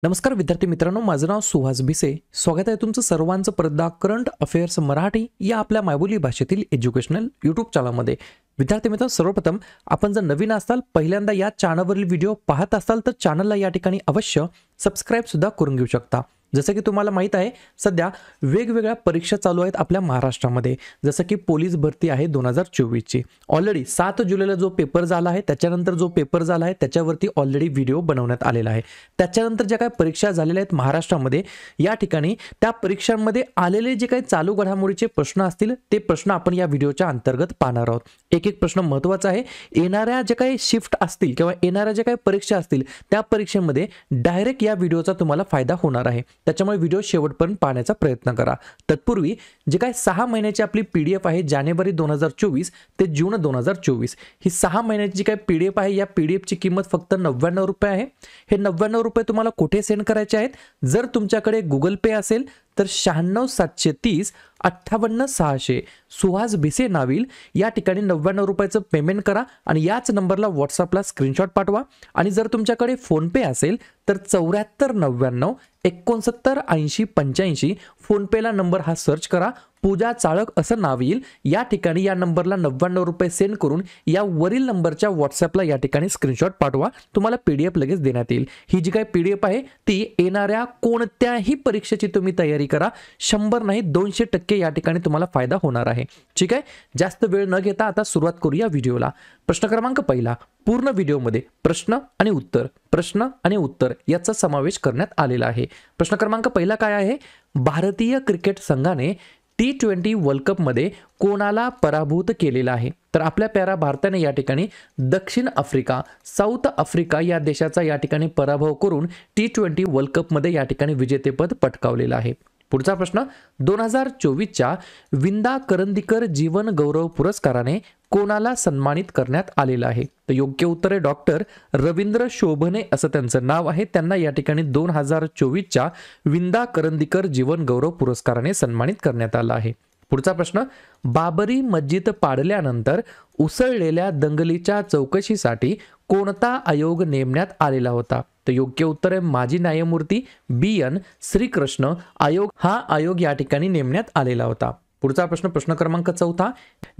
नमस्कार विद्यार्थी मित्रांनो, माझं नाव सुहास भिसे. स्वागत आहे तुमचं सर्वांचं परदा करंट अफेअर्स मराठी या आपल्या मायबोली भाषेतील एज्युकेशनल यूट्यूब चॅनलमध्ये. विद्यार्थी मित्र, सर्वप्रथम आपण जर नवीन असाल, पहिल्यांदा या चॅनलवरील व्हिडिओ पाहत असाल तर चॅनलला या ठिकाणी अवश्य सबस्क्राईब सुद्धा करून घेऊ शकता. जसं की तुम्हाला माहित आहे, सध्या वेगवेगळ्या परीक्षा चालू आहेत आपल्या महाराष्ट्रामध्ये. जसं की पोलीस भरती आहे 2024 ची. ऑलरेडी 7 जुलैला जो पेपर झाला आहे, त्याच्यानंतर जो पेपर झाला आहे त्याच्यावरती ऑलरेडी व्हिडिओ बनवण्यात आलेला आहे. त्याच्यानंतर ज्या काही परीक्षा झालेल्या आहेत महाराष्ट्रामध्ये, या ठिकाणी त्या परीक्षांमध्ये आलेले जे काही चालू घडामोडीचे प्रश्न असतील ते प्रश्न आपण या व्हिडिओच्या अंतर्गत पाहणार आहोत. एक एक प्रश्न महत्त्वाचा आहे. येणाऱ्या जे काही शिफ्ट असतील किंवा येणाऱ्या जे काही परीक्षा असतील त्या परीक्षेमध्ये डायरेक्ट या व्हिडिओचा तुम्हाला फायदा होणार आहे. त्याच्यामुळे व्हिडिओ शेवटपर्यंत पाहण्याचा प्रयत्न करा. तत्पूर्वी जे काही 6 महिन्याची आपली PDF आहे, जानेवारी 2024 ते जून 2024, ही 6 महिन्याची जी काही PDF आहे, या PDF ची किंमत फक्त 99 रुपये आहे. हे 99 रुपये तुम्हाला कुठे सेंड करायचे आहेत? जर तुमच्याकडे गुगल पे असेल तर 96 730 58 600 सुहास भिसे नावील या ठिकाणी 99 रुपयाचं पेमेंट करा आणि याच नंबरला व्हॉट्सअपला स्क्रीनशॉट पाठवा. आणि जर तुमच्याकडे फोनपे असेल तर 74 99 69 80 85 फोनपेला नंबर हा सर्च करा. पूजा चाळक असं नाव येईल. या ठिकाणी या नंबरला 99 रुपये सेंड करून या वरील नंबरच्या व्हॉट्सअपला या ठिकाणी स्क्रीनशॉट पाठवा. तुम्हाला PDF लगेच देण्यात येईल. ही जी काही PDF आहे ती येणाऱ्या कोणत्याही परीक्षेची तुम्ही तयारी करा. 100 नाही 200% या ठिकाणी तुम्हाला फायदा होणार आहे. ठीक आहे, जास्त वेळ न घेता आता सुरुवात करूया व्हिडिओला. प्रश्न क्रमांक पहिला. पूर्ण व्हिडिओमध्ये प्रश्न आणि उत्तर याचा समावेश करण्यात आलेला आहे. प्रश्न क्रमांक पहिला काय आहे? भारतीय क्रिकेट संघाने T20 वर्ल्ड कप मध्ये कोणाला पराभूत केलेला आहे? तर आपल्या प्यारा भारताने या ठिकाणी दक्षिण आफ्रिका, साऊथ आफ्रिका या देशाचा या ठिकाणी पराभव करून T20 वर्ल्ड कप मध्ये या ठिकाणी विजेतेपद पटकावलेलं आहे. पुढचा प्रश्न. 2024च्या विंदा करंदीकर जीवन गौरव पुरस्काराने कोणाला सन्मानित करण्यात आलेलं आहे? तर योग्य उत्तर आहे डॉक्टर रवींद्र शोभने असं त्यांचं नाव आहे. त्यांना या ठिकाणी 2024च्या विंदा करंदीकर जीवन गौरव पुरस्काराने सन्मानित करण्यात आलं आहे. पुढचा प्रश्न. बाबरी मस्जिद पाडल्यानंतर उसळलेल्या दंगलीच्या चौकशीसाठी कोणता आयोग नेमण्यात आलेला होता? तर योग्य उत्तर आहे माजी न्यायमूर्ती BN श्रीकृष्ण आयोग. हा आयोग या ठिकाणी नेमण्यात आलेला होता. पुढचा प्रश्न. प्रश्न क्रमांक चौथा.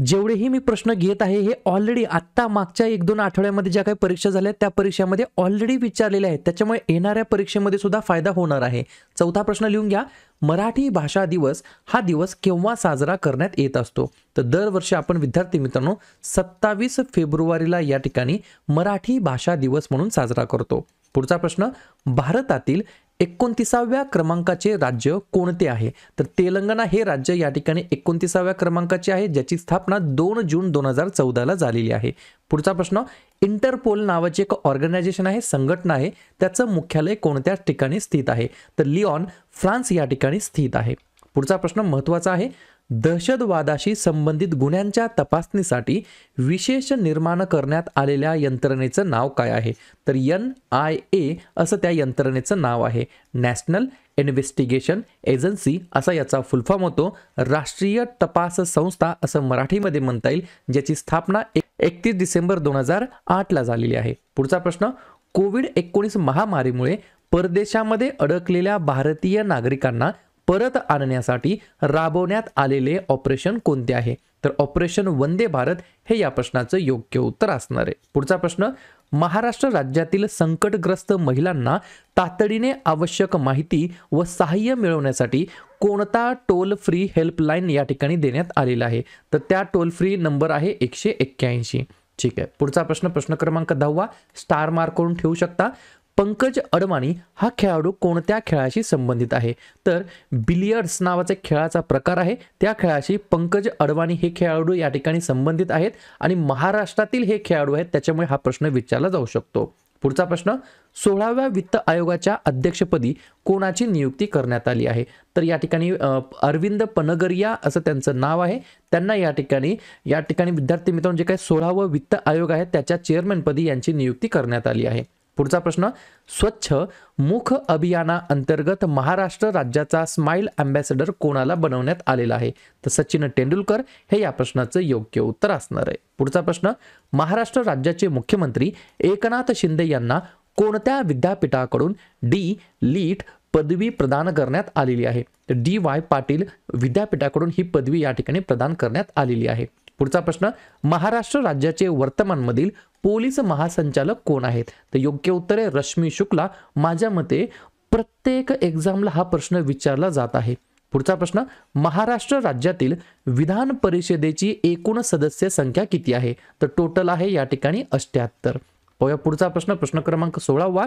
जेवढेही मी प्रश्न घेत आहे हे ऑलरेडी आत्ता मागच्या 1-2 आठवड्यामध्ये ज्या काही परीक्षा झाल्या त्या परीक्षेमध्ये ऑलरेडी विचारलेले आहेत. त्याच्यामुळे येणाऱ्या परीक्षेमध्ये सुद्धा फायदा होणार आहे. चौथा प्रश्न लिहून घ्या. मराठी भाषा दिवस हा दिवस केव्हा साजरा करण्यात येत असतो? तर दरवर्षी आपण विद्यार्थी मित्रांनो 27 फेब्रुवारीला या ठिकाणी मराठी भाषा दिवस म्हणून साजरा करतो. पुढचा प्रश्न. भारतातील 29व्या क्रमांकाचे राज्य कोणते आहे? तर तेलंगणा हे राज्य या ठिकाणी 29व्या क्रमांकाचे आहे, ज्याची स्थापना 2 जून 2014ला झालेली आहे. पुढचा प्रश्न. इंटरपोल नावाचे एक ऑर्गनायझेशन आहे, संघटना आहे, त्याचं मुख्यालय कोणत्या ठिकाणी स्थित आहे? तर लिओन फ्रान्स या ठिकाणी स्थित आहे. पुढचा प्रश्न महत्त्वाचा आहे. दहशतवादाशी संबंधित गुन्ह्यांच्या तपासणीसाठी विशेष निर्माण करण्यात आलेल्या यंत्रणेचं नाव काय आहे? तर NIA असं त्या यंत्रणेचं नाव आहे. नॅशनल इन्व्हेस्टिगेशन एजन्सी असा याचा फुल फॉर्म होतो. राष्ट्रीय तपास संस्था असं मराठीमध्ये म्हणता येईल, ज्याची स्थापना 31 डिसेंबर 2008ला झालेली आहे. पुढचा प्रश्न. कोविड-19 महामारीमुळे परदेशामध्ये अडकलेल्या भारतीय नागरिकांना परत आणण्यासाठी राबवण्यात आलेले ऑपरेशन कोणते आहे? तर ऑपरेशन वंदे भारत हे या प्रश्नाचं योग्य उत्तर असणार आहे. पुढचा प्रश्न. महाराष्ट्र राज्यातील संकटग्रस्त महिलांना तातडीने आवश्यक माहिती व सहाय्य मिळवण्यासाठी कोणता टोल फ्री हेल्पलाईन या ठिकाणी देण्यात आलेला आहे? तर त्या टोल फ्री नंबर आहे 181. ठीक आहे. पुढचा प्रश्न. प्रश्न क्रमांक 10. स्टार मार्क करून ठेवू शकता. पंकज अडवाणी हा खेळाडू कोणत्या खेळाशी संबंधित आहे? तर बिलियर्ड्स नावाचा खेळाचा प्रकार आहे, त्या खेळाशी पंकज अडवाणी हे खेळाडू या ठिकाणी संबंधित आहेत आणि महाराष्ट्रातील हे खेळाडू आहेत, त्याच्यामुळे हा प्रश्न विचारला जाऊ शकतो. पुढचा प्रश्न. 16व्या वित्त आयोगाच्या अध्यक्षपदी कोणाची नियुक्ती करण्यात आली आहे? तर या ठिकाणी अरविंद पनगरिया असं त्यांचं नाव आहे. त्यांना या ठिकाणी विद्यार्थी मित्रांनो जे काही 16वं वित्त आयोग आहे त्याच्या चेअरमनपदी यांची नियुक्ती करण्यात आली आहे. पुढचा प्रश्न. स्वच्छ मुख अभियानाअंतर्गत महाराष्ट्र राज्याचा स्माइल अँबॅसेडर कोणाला बनवण्यात आलेला आहे? तर सचिन तेंडुलकर हे या प्रश्नाचं योग्य उत्तर असणार आहे. पुढचा प्रश्न. महाराष्ट्र राज्याचे मुख्यमंत्री एकनाथ शिंदे यांना कोणत्या विद्यापीठाकडून डी लीट पदवी प्रदान करण्यात आलेली आहे? तर DY पाटील विद्यापीठाकडून ही पदवी या ठिकाणी प्रदान करण्यात आलेली आहे. पुढचा प्रश्न, महाराष्ट्र राज्याचे वर्तमानमधील पोलीस महासंचालक कोण आहेत? तर योग्य उत्तर आहे रश्मी शुक्ला. माझ्या मते प्रत्येक एक्झामला हा प्रश्न विचारला जात आहे. पुढचा प्रश्न, महाराष्ट्र राज्यातील विधान परिषदेची एकूण सदस्य संख्या किती आहे? तर टोटल आहे या ठिकाणी 78. पाहूया पुढचा प्रश्न, प्रश्न क्रमांक 16वा.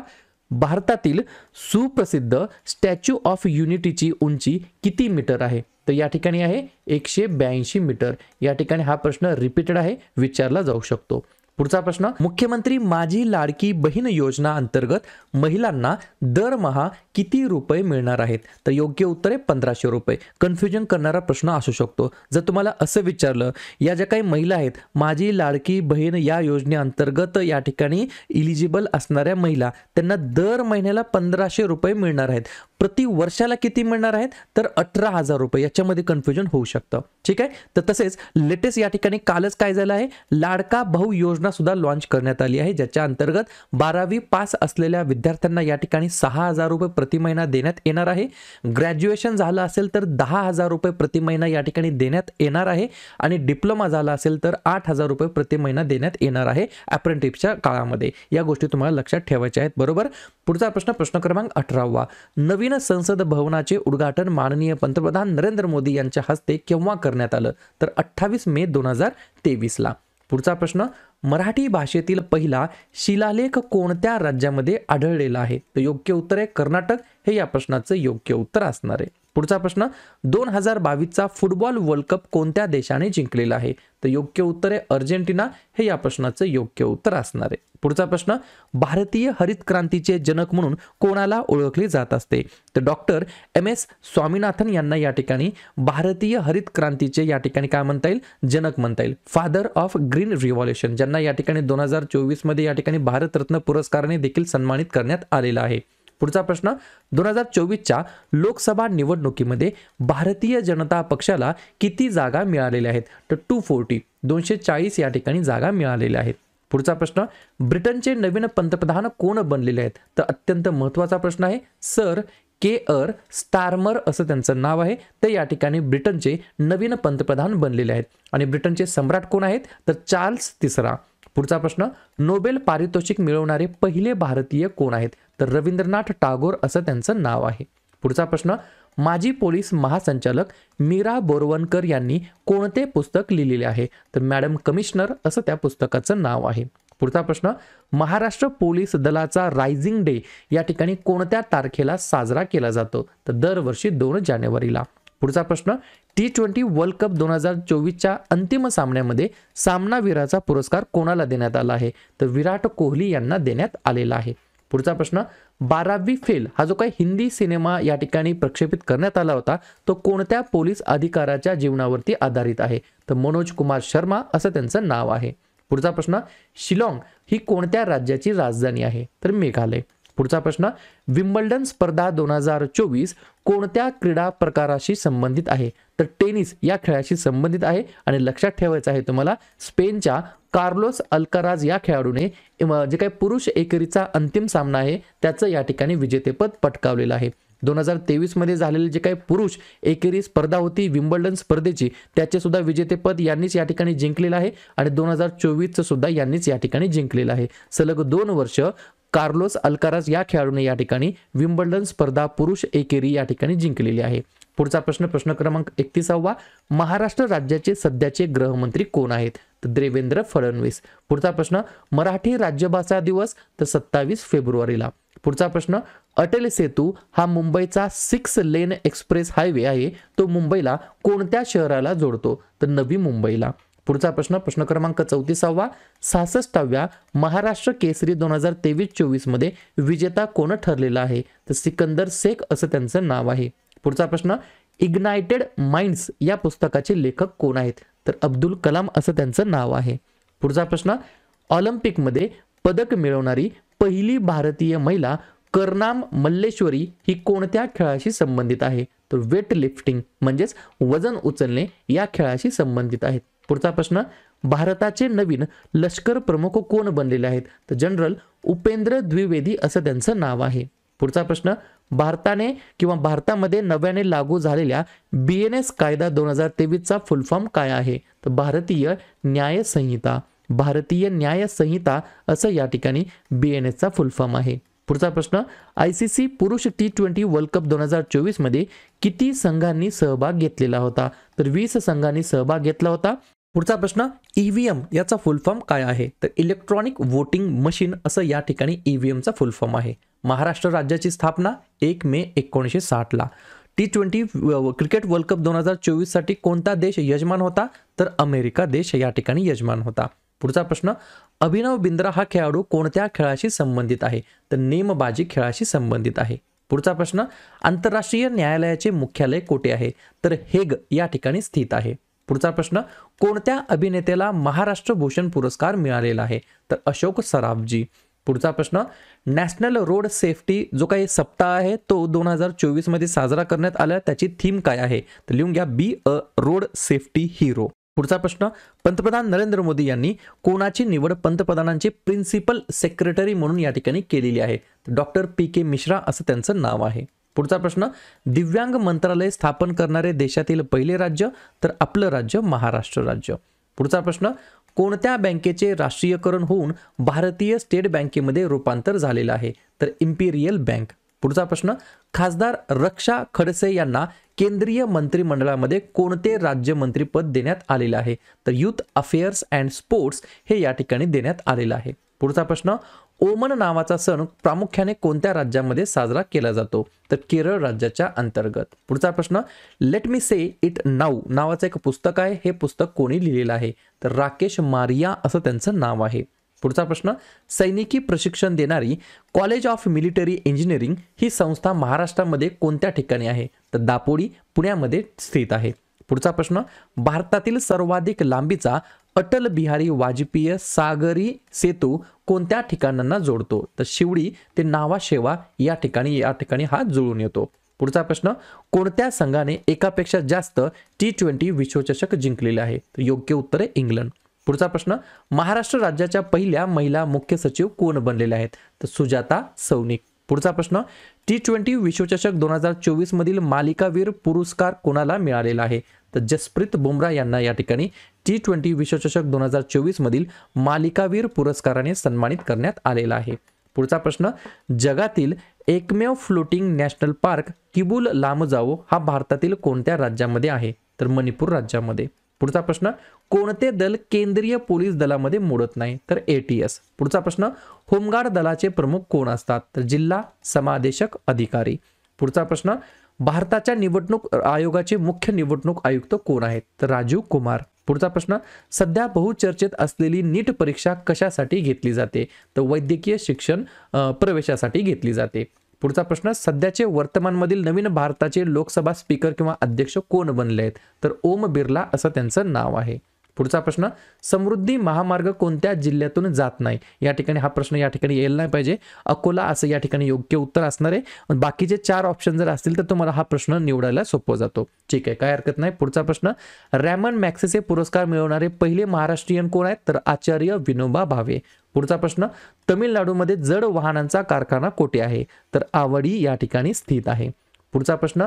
भारतातील सुप्रसिद्ध स्टॅच्यू ऑफ युनिटीची उंची किती मीटर आहे? तर या ठिकाणी आहे 182 मीटर. या ठिकाणी हा प्रश्न रिपीटेड आहे, विचारला जाऊ शकतो. पुढचा प्रश्न, मुख्यमंत्री माझी लाडकी बहीण योजना अंतर्गत महिलांना दरमहा किती रुपये मिळणार आहेत? तर योग्य उत्तर आहे 1500 रुपये. कन्फ्युजन करणारा प्रश्न असू शकतो. जर तुम्हाला असं विचारलं, या ज्या काही महिला आहेत माझी लाडकी बहीण या योजनेअंतर्गत या ठिकाणी इलिजिबल असणाऱ्या महिला, त्यांना दर महिन्याला 1500 रुपये मिळणार आहेत. प्रति वर्षाला किती मिळणार आहेत? तर 18,000 रुपये. याच्यामध्ये कन्फ्युजन होऊ शकतं. ठीक आहे. तर तसेच लेटेस्ट या ठिकाणी कालच काय झालं आहे, लाडका भाऊ योजना सुद्धा लॉन्च करण्यात आली आहे, ज्याच्या अंतर्गत 12वी पास असलेल्या विद्यार्थ्यांना या ठिकाणी 6,000 रुपये प्रति महिना देण्यात येणार आहे. ग्रॅज्युएशन झालं असेल तर 10,000 रुपये प्रति महिना या ठिकाणी देण्यात येणार आहे आणि डिप्लोमा झाला असेल तर 8,000 रुपये प्रति महिना देण्यात येणार आहे अप्रेंटिसच्या काळामध्ये. या गोष्टी तुम्हाला लक्षात ठेवायच्या आहेत. बरोबर. पुढचा प्रश्न, प्रश्न क्रमांक 18वा. नवीन संसद भवनाचे उद्घाटन माननीय पंतप्रधान नरेंद्र मोदी यांच्या हस्ते केव्हा करण्यात आलं? तर 28 मे 2023 ला. पुढचा प्रश्न, मराठी भाषेतील पहिला शिलालेख कोणत्या राज्यामध्ये आढळलेला आहे? तर योग्य उत्तर आहे कर्नाटक. हे या प्रश्नाचं योग्य उत्तर असणार आहे. पुढचा प्रश्न, 2022चा फुटबॉल वर्ल्ड कप कोणत्या देशाने जिंकलेला आहे? तर योग्य उत्तर आहे अर्जेंटिना. हे या प्रश्नाचं योग्य उत्तर असणार आहे. पुढचा प्रश्न, भारतीय हरित क्रांतीचे जनक म्हणून कोणाला ओळखले जात असते? तर डॉक्टर MS स्वामीनाथन यांना या ठिकाणी भारतीय हरित क्रांतीचे या ठिकाणी काय म्हणता येईल? जनक म्हणता येईल. फादर ऑफ ग्रीन रिव्हॉल्युशन, ज्यांना या ठिकाणी 2024 मध्ये या ठिकाणी भारतरत्न पुरस्काराने देखील सन्मानित करण्यात आलेला आहे. पुढचा प्रश्न, 2024च्या लोकसभा निवडणुकीमध्ये भारतीय जनता पक्षाला किती जागा मिळालेल्या आहेत? तर 240 या ठिकाणी जागा मिळालेल्या आहेत. पुढचा प्रश्न, ब्रिटनचे नवीन पंतप्रधान कोण बनलेले आहेत? तर अत्यंत महत्त्वाचा प्रश्न आहे. सर केअर स्टारमर असं त्यांचं नाव आहे. ते या ठिकाणी ब्रिटनचे नवीन पंतप्रधान बनलेले आहेत. आणि ब्रिटनचे सम्राट कोण आहेत? तर चार्ल्स तिसरा. पुढचा प्रश्न, नोबेल पारितोषिक मिळवणारे पहिले भारतीय कोण आहेत? तर रवींद्रनाथ टागोर असं त्यांचं नाव आहे. पुढचा प्रश्न, माजी पोलीस महासंचालक मीरा बोरवणकर यांनी कोणते पुस्तक लिहिलेले आहे? तर मॅडम कमिशनर असं त्या पुस्तकाचं नाव आहे. पुढचा प्रश्न, महाराष्ट्र पोलीस दलाचा रायझिंग डे या ठिकाणी कोणत्या तारखेला साजरा केला जातो? तर दरवर्षी 2 जानेवारीला. पुढचा प्रश्न, T20 वर्ल्ड कप 2024च्या अंतिम सामन्यामध्ये सामनावीराचा पुरस्कार कोणाला देण्यात आला आहे? तर विराट कोहली यांना देण्यात आलेला आहे. पुढचा प्रश्न, 12वी फेल हा जो काही हिंदी सिनेमा या ठिकाणी प्रक्षेपित करण्यात आला होता तो कोणत्या पोलीस अधिकाऱ्याच्या जीवनावरती आधारित आहे? तर मनोज कुमार शर्मा असं त्यांचं नाव आहे. पुढचा प्रश्न, शिलाँग ही कोणत्या राज्याची राजधानी आहे? तर मेघालय. पुढचा प्रश्न, विम्बल्डन स्पर्धा 2024 कोणत्या क्रीडा प्रकाराशी संबंधित आहे? तर टेनिस या खेळाशी संबंधित आहे. आणि लक्षात ठेवायचं आहे तुम्हाला, स्पेनच्या कार्लोस अल्काराज या खेळाडूने जे काही पुरुष एकेरीचा अंतिम सामना आहे त्याचं या ठिकाणी विजेतेपद पटकावलेलं आहे. 2023 मध्ये झालेली जे काही पुरुष एकेरी स्पर्धा होती विम्बल्डन स्पर्धेची, त्याचे सुद्धा विजेतेपद यांनीच या ठिकाणी जिंकलेलं आहे. आणि 2024चं सुद्धा यांनीच या ठिकाणी जिंकलेलं आहे. सलग 2 वर्ष कार्लोस अल्काराज या खेळाडूने या ठिकाणी विम्बल्डन स्पर्धा पुरुष एकेरी या ठिकाणी जिंकलेली आहे. पुढचा प्रश्न, प्रश्न क्रमांक 31वा. महाराष्ट्र राज्याचे सध्याचे गृहमंत्री कोण आहेत? तर देवेंद्र फडणवीस. पुढचा प्रश्न, मराठी राज्यभाषा दिवस तर 27 फेब्रुवारीला. पुढचा प्रश्न, अटल सेतू हा मुंबईचा 6 लेन एक्सप्रेस हायवे आहे. तो मुंबईला कोणत्या शहराला जोडतो? तर नवी मुंबईला. पुढचा प्रश्न, प्रश्न क्रमांक 34वा. 66व्या महाराष्ट्र केसरी 2023-24 मध्ये विजेता कोण ठरलेला आहे? तर सिकंदर शेख असं त्यांचं नाव आहे. पुढचा प्रश्न, इग्नायटेड माइंड्स या पुस्तकाचे लेखक कोण आहेत? तर अब्दुल कलाम असं त्यांचं नाव आहे. पुढचा प्रश्न, ऑलिम्पिकमध्ये पदक मिळवणारी पहिली भारतीय महिला करनाम मल्लेश्वरी ही कोणत्या खेळाशी संबंधित आहे? तर वेट लिफ्टिंग म्हणजेच वजन उचलणे या खेळाशी संबंधित आहेत. पुढचा प्रश्न, भारताचे नवीन लष्कर प्रमुख कोण बनलेले आहेत? तर जनरल उपेंद्र द्विवेदी असं त्यांचं नाव आहे. पुढचा प्रश्न, भारताने किंवा भारतामध्ये नव्याने लागू झालेल्या BNS कायदा 2023 चा फुल फॉर्म काय आहे? तर भारतीय न्याय संहिता. भारतीय न्याय संहिता असं या ठिकाणी BNS चा फुल फॉर्म आहे. पुढचा प्रश्न, ICC पुरुष T20 वर्ल्ड कप 2024 मध्ये किती संघांनी सहभाग घेतलेला होता? तर 20 संघांनी सहभाग घेतला होता. पुढचा प्रश्न, EVM याचा फुल फॉर्म काय आहे? तर इलेक्ट्रॉनिक वोटिंग मशीन असं या ठिकाणी EVM चा फुल फॉर्म आहे. महाराष्ट्र राज्याची स्थापना 1 मे 1960 ला. T20 क्रिकेट वर्ल्ड कप 2024 साठी कोणता देश यजमान होता? तर अमेरिका देश या ठिकाणी यजमान होता. पुढचा प्रश्न, अभिनव बिंद्रा हा खेळाडू कोणत्या खेळाशी संबंधित आहे? तर नेमबाजी खेळाशी संबंधित आहे. पुढचा प्रश्न, आंतरराष्ट्रीय न्यायालयाचे मुख्यालय कोठे आहे? तर हेग या ठिकाणी स्थित आहे. पुढचा प्रश्न, कोणत्या अभिनेत्याला महाराष्ट्र भूषण पुरस्कार मिळालेला आहे? तर अशोक सराफजी. पुढचा प्रश्न, नॅशनल रोड सेफ्टी जो काही सप्ताह आहे तो 2024 मध्ये साजरा करण्यात आला, त्याची थीम काय आहे? तर लिहून घ्या, be a road safety hero. पुढचा प्रश्न, पंतप्रधान नरेंद्र मोदी यांनी कोणाची निवड पंतप्रधानांचे प्रिन्सिपल सेक्रेटरी म्हणून या ठिकाणी केलेली आहे? डॉक्टर PK मिश्रा असं त्यांचं नाव आहे. पुढचा प्रश्न, दिव्यांग मंत्रालय स्थापन करणारे देशातील पहिले राज्य? तर आपलं राज्य महाराष्ट्र राज्य. पुढचा प्रश्न, कोणत्या बँकेचे राष्ट्रीयकरण होऊन भारतीय स्टेट बँकेमध्ये रूपांतर झालेलं आहे? तर इम्पिरियल बँक. पुढचा प्रश्न, खासदार रक्षा खडसे यांना केंद्रीय मंत्रिमंडळामध्ये कोणते राज्यमंत्रीपद देण्यात आलेले आहे? तर युथ अफेअर्स अँड स्पोर्ट्स हे या ठिकाणी देण्यात आलेलं आहे. पुढचा प्रश्न, ओमन नावाचा सण प्रामुख्याने कोणत्या राज्यामध्ये साजरा केला जातो? तर केरळ राज्याच्या अंतर्गत. पुढचा प्रश्न, let me say it now नावाचं एक पुस्तक आहे, हे पुस्तक कोणी लिहिलेलं आहे? तर राकेश मारिया असं त्यांचं नाव आहे. पुढचा प्रश्न, सैनिकी प्रशिक्षण देणारी कॉलेज ऑफ मिलिटरी इंजिनिअरिंग ही संस्था महाराष्ट्रामध्ये कोणत्या ठिकाणी आहे? तर दापोडी पुण्यामध्ये स्थित आहे. पुढचा प्रश्न, भारतातील सर्वाधिक लांबीचा अटल बिहारी वाजपेयी सागरी सेतू कोणत्या ठिकाणांना जोडतो? तर शिवडी ते नावाशेवा या ठिकाणी हा जुळून येतो. पुढचा प्रश्न, कोणत्या संघाने एकापेक्षा जास्त T20 विश्वचषक जिंकलेले आहे? तर योग्य उत्तर आहे इंग्लंड. पुढचा प्रश्न, महाराष्ट्र राज्याच्या पहिल्या महिला मुख्य सचिव कोण बनलेल्या आहेत? तर सुजाता सौनिक. पुढचा प्रश्न, T20 विश्वचषक 2024 मधील मालिकावीर पुरस्कार कोणाला मिळालेला आहे? तर जसप्रीत बुमराह यांना या ठिकाणी T20 विश्वचषक 2024 मधील मालिकावीर पुरस्काराने सन्मानित करण्यात आलेला आहे. पुढचा प्रश्न, जगातील एकमेव floating national park Keibul Lamjao हा भारतातील कोणत्या राज्यामध्ये आहे? तर मणिपूर राज्यामध्ये. पुढचा प्रश्न, कोणते दल केंद्रीय पोलीस दलामध्ये मोडत नाही? तर ATS. पुढचा प्रश्न, होमगार्ड दलाचे प्रमुख कोण असतात? तर जिल्हा समादेशक अधिकारी. पुढचा प्रश्न, भारताच्या निवडणूक आयोगाचे मुख्य निवडणूक आयुक्त कोण आहेत? तर राजीव कुमार. पुढचा प्रश्न, सध्या बहुचर्चेत असलेली नीट परीक्षा कशासाठी घेतली जाते? तर वैद्यकीय शिक्षण प्रवेशासाठी घेतली जाते. पुढचा प्रश्न, सध्याचे वर्तमानमधील नवीन भारताचे लोकसभा स्पीकर किंवा अध्यक्ष कोण बनले आहेत? तर ओम बिर्ला असं त्यांचं नाव आहे. पुढचा प्रश्न, समृद्धी महामार्ग कोणत्या जिल्ह्यातून जात नाही? या ठिकाणी हा प्रश्न या ठिकाणी यायला नाही पाहिजे. अकोला असं या ठिकाणी योग्य उत्तर असणार आहे. बाकीचे 4 ऑप्शन जर असतील तर तुम्हाला हा प्रश्न निवडायला सोपं जातो. ठीक आहे, काय हरकत नाही. पुढचा प्रश्न, रॅमन मॅक्सेसे पुरस्कार मिळवणारे पहिले महाराष्ट्रीयन कोण आहेत? तर आचार्य विनोबा भावे. पुढचा प्रश्न, तामिळनाडूमध्ये जड वाहनांचा कारखाना कोठे आहे? तर आवडी या ठिकाणी स्थित आहे. पुढचा प्रश्न,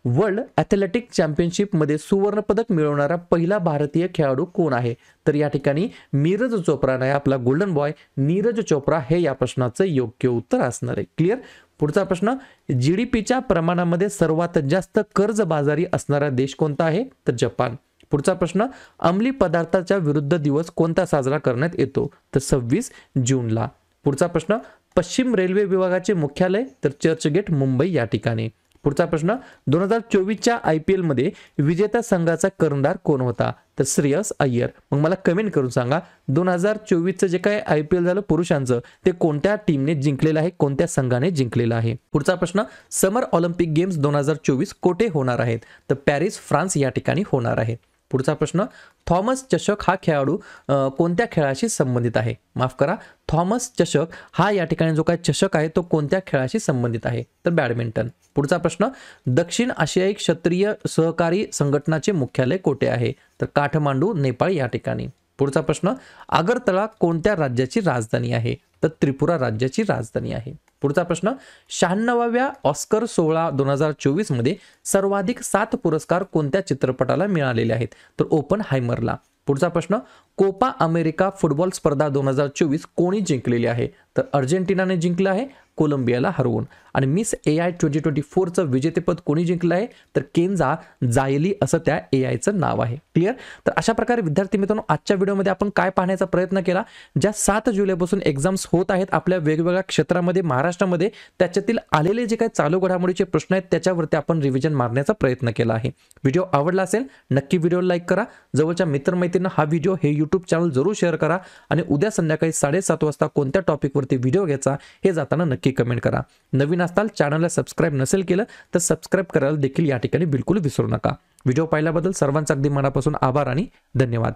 वर्ल्ड ॲथलेटिक चॅम्पियनशिपमध्ये सुवर्ण पदक मिळवणारा पहिला भारतीय खेळाडू कोण आहे? तर या ठिकाणी नीरज चोप्रा नाही, आपला गोल्डन बॉय नीरज चोप्रा हे या प्रश्नाचं योग्य उत्तर असणार आहे. क्लिअर. पुढचा प्रश्न, GDPच्या प्रमाणामध्ये सर्वात जास्त कर्जबाजारी असणारा देश कोणता आहे? तर जपान. पुढचा प्रश्न, अंमली पदार्थाच्या विरुद्ध दिवस कोणता साजरा करण्यात येतो? तर 26 जूनला. पुढचा प्रश्न, पश्चिम रेल्वे विभागाचे मुख्यालय? तर चर्चगेट मुंबई या ठिकाणी. पुढचा प्रश्न, 2024च्या IPL मध्ये विजेता संघाचा कर्णधार कोण होता? तर श्रेयस अय्यर. मग मला कमेंट करून सांगा, 2024चं जे काय IPL झालं पुरुषांचं ते कोणत्या टीमने जिंकलेलं आहे, कोणत्या संघाने जिंकलेलं आहे? पुढचा प्रश्न, समर ऑलिम्पिक गेम्स 2024 कोठे होणार आहेत? तर पॅरिस फ्रान्स या ठिकाणी होणार आहे. पुढचा प्रश्न, थॉमस चषक हा खेळाडू कोणत्या खेळाशी संबंधित आहे? माफ करा, थॉमस चषक हा या ठिकाणी जो काय चषक आहे तो कोणत्या खेळाशी संबंधित आहे? तर बॅडमिंटन. पुढचा प्रश्न, दक्षिण आशियाई क्षत्रिय सहकारी संघटनाचे मुख्यालय कोठे आहे? तर काठमांडू नेपाळ या ठिकाणी. पुढचा प्रश्न, आगरतळा कोणत्या राज्याची राजधानी आहे? तर त्रिपुरा राज्याची राजधानी आहे. पुढचा प्रश्न, 96व्या ऑस्कर सोहळा 2024 मध्ये सर्वाधिक 7 पुरस्कार कोणत्या चित्रपटाला मिळालेले आहेत? तर ओपनहायमरला. पुढचा प्रश्न, कोपा अमेरिका फुटबॉल स्पर्धा 2024 कोणी जिंकलेली आहे? तर अर्जेंटिनाने जिंकलं आहे कोलंबियाला हरवून. आणि मिस AI 2024चं विजेतेपद कोणी जिंकलं आहे? तर केन्झा जायली असं त्या AIचं नाव आहे. क्लिअर? तर अशा प्रकारे विद्यार्थी मित्रांनो, आजच्या व्हिडिओमध्ये आपण काय पाहण्याचा प्रयत्न केला, ज्या 7 जुलैपासून एक्झाम्स होत आहेत आपल्या वेगवेगळ्या क्षेत्रामध्ये महाराष्ट्रामध्ये, त्याच्यातील आलेले जे काही चालू घडामोडीचे प्रश्न आहेत त्याच्यावरती आपण रिव्हिजन मारण्याचा प्रयत्न केला आहे. व्हिडिओ आवडला असेल नक्की व्हिडिओला लाईक करा, जवळच्या मित्रमैत्रिणींना हा व्हिडिओ हे यूट्यूब चॅनल जरूर शेअर करा आणि उद्या संध्याकाळी 7:30 वाजता कोणत्या टॉपिकवरती व्हिडिओ घ्यायचा हे जाताना नक्की कमेंट करा. नवीन असताल चॅनलला सबस्क्राईब नसेल केलं तर सबस्क्राईब करायला देखील या ठिकाणी बिलकुल विसरू नका. व्हिडिओ पाहिल्याबद्दल सर्वांचा अगदी मनापासून आभार आणि धन्यवाद.